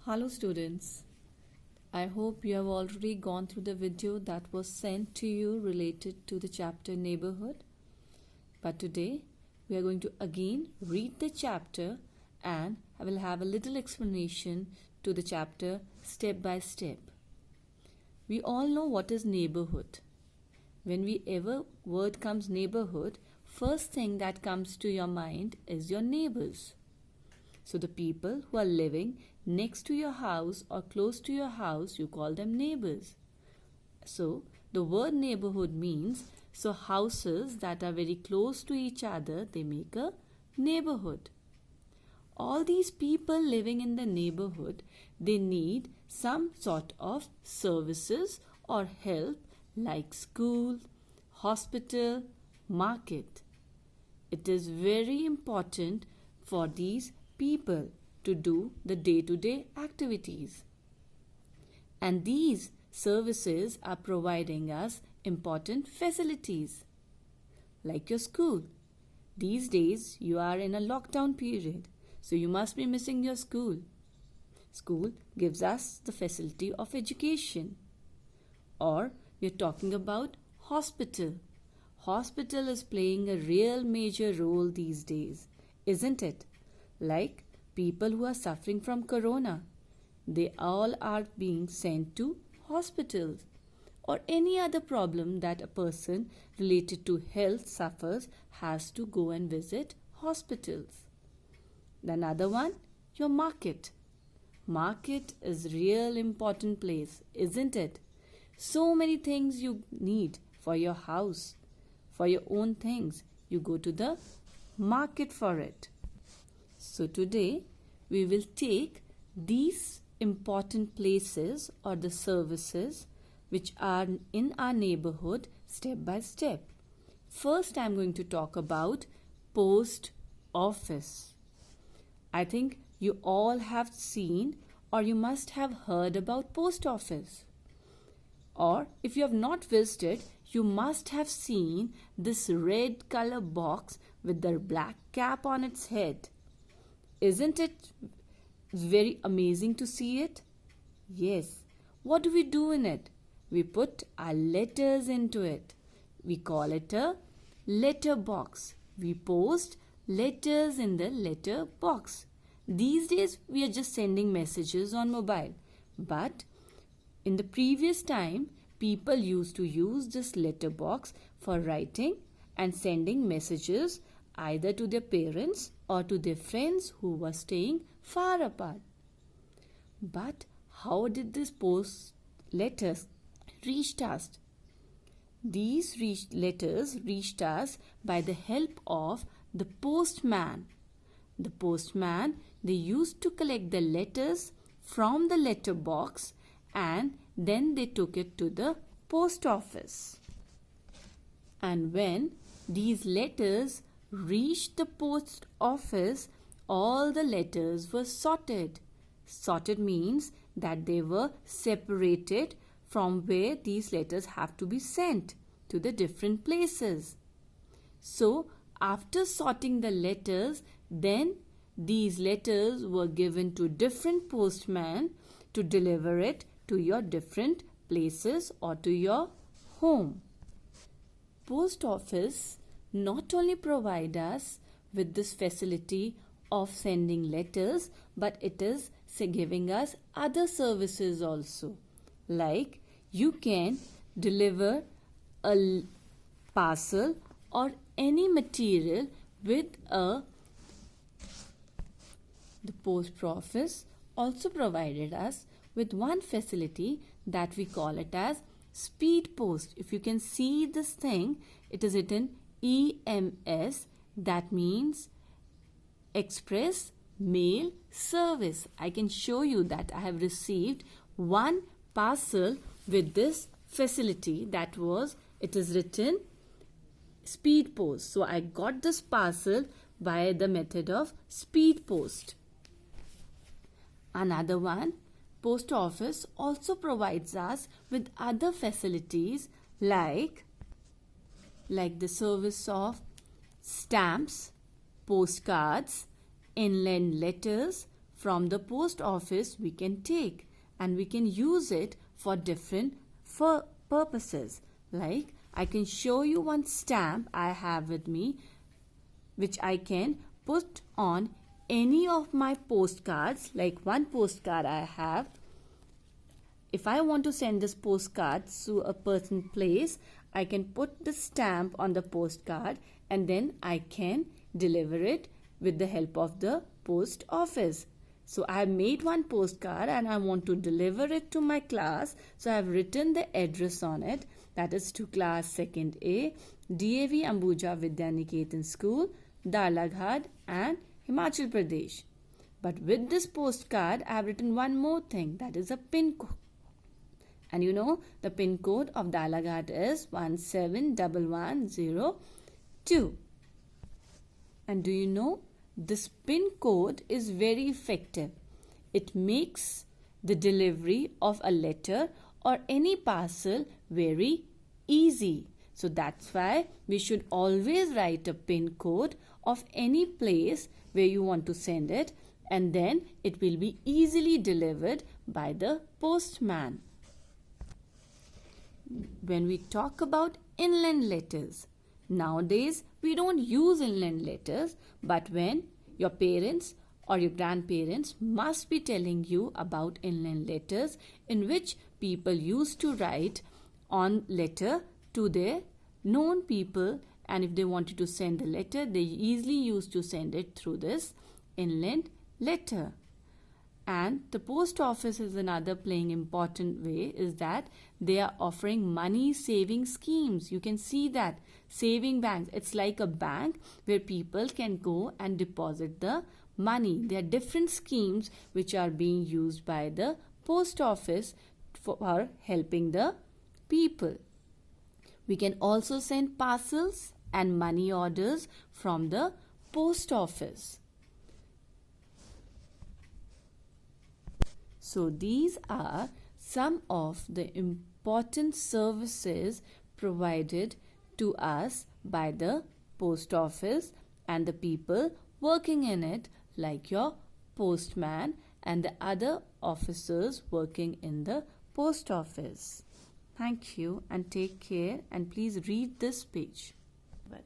Hello students, I hope you have already gone through the video that was sent to you related to the chapter neighborhood. But today we are going to again read the chapter and I will have a little explanation to the chapter step by step. We all know what is neighborhood. When we ever word comes neighborhood, first thing that comes to your mind is your neighbors. So the people who are living next to your house or close to your house, you call them neighbors. So the word neighborhood means houses that are very close to each other, they make a neighborhood. All these people living in the neighborhood, they need some sort of services or help like school, hospital, market. It is very important for these people to do the day-to-day activities. And these services are providing us important facilities like your school. These days you are in a lockdown period, so you must be missing your school. School gives us the facility of education. Or we are talking about hospital. Hospital is playing a real major role these days, isn't it? Like people who are suffering from corona, they all are being sent to hospitals. Or any other problem that a person related to health suffers has to go and visit hospitals. Another one, your market. Market is real important place, isn't it? So many things you need for your house, for your own things. You go to the market for it. So today we will take these important places or the services which are in our neighborhood step by step. First, I am going to talk about post office. I think you all have seen or you must have heard about post office. Or if you have not visited, you must have seen this red color box with the black cap on its head. Isn't it very amazing to see it? Yes. What do we do in it? We put our letters into it. We call it a letter box. We post letters in the letter box. These days we are just sending messages on mobile. But in the previous time, people used to use this letter box for writing and sending messages either to their parents or to their friends who were staying far apart. But how did these post letters reach us? These letters reached us by the help of the postman. The postman, they used to collect the letters from the letter box and then they took it to the post office. And when these letters reached the post office, all the letters were sorted. Sorted means that they were separated from where these letters have to be sent to the different places. So after sorting the letters, then these letters were given to different postmen to deliver it to your different places or to your home. Post office not only provide us with this facility of sending letters, but it is giving us other services also. Like you can deliver a parcel or any material with the post office also provided us with one facility that we call it as speed post. If you can see this thing, it is written EMS, that means Express Mail Service. I can show you that I have received one parcel with this facility, it is written speed post. So I got this parcel by the method of speed post. Another one, post office also provides us with other facilities like the service of stamps, postcards, inland letters from the post office we can take, and we can use it for different purposes. Like, I can show you one stamp I have with me, which I can put on any of my postcards. Like one postcard I have, if I want to send this postcard to a person place, I can put the stamp on the postcard and then I can deliver it with the help of the post office. So I have made one postcard and I want to deliver it to my class. So I have written the address on it, that is to class 2nd A, DAV Ambuja Vidya Niketan School, Dalaghat and Himachal Pradesh. But with this postcard, I have written one more thing, that is a pin code. And you know, the pin code of Dalaghat is 171102. And do you know, this pin code is very effective. It makes the delivery of a letter or any parcel very easy. So that's why we should always write a pin code of any place where you want to send it, and then it will be easily delivered by the postman. When we talk about inland letters, nowadays we don't use inland letters, but when your parents or your grandparents must be telling you about inland letters, in which people used to write on letter to their known people, and if they wanted to send the letter, they easily used to send it through this inland letter. And the post office is another playing important way, is that they are offering money saving schemes. You can see that saving banks, it's like a bank where people can go and deposit the money. There are different schemes which are being used by the post office for helping the people. We can also send parcels and money orders from the post office. So these are some of the important services provided to us by the post office and the people working in it, like your postman and the other officers working in the post office. Thank you and take care, and please read this page. Bye.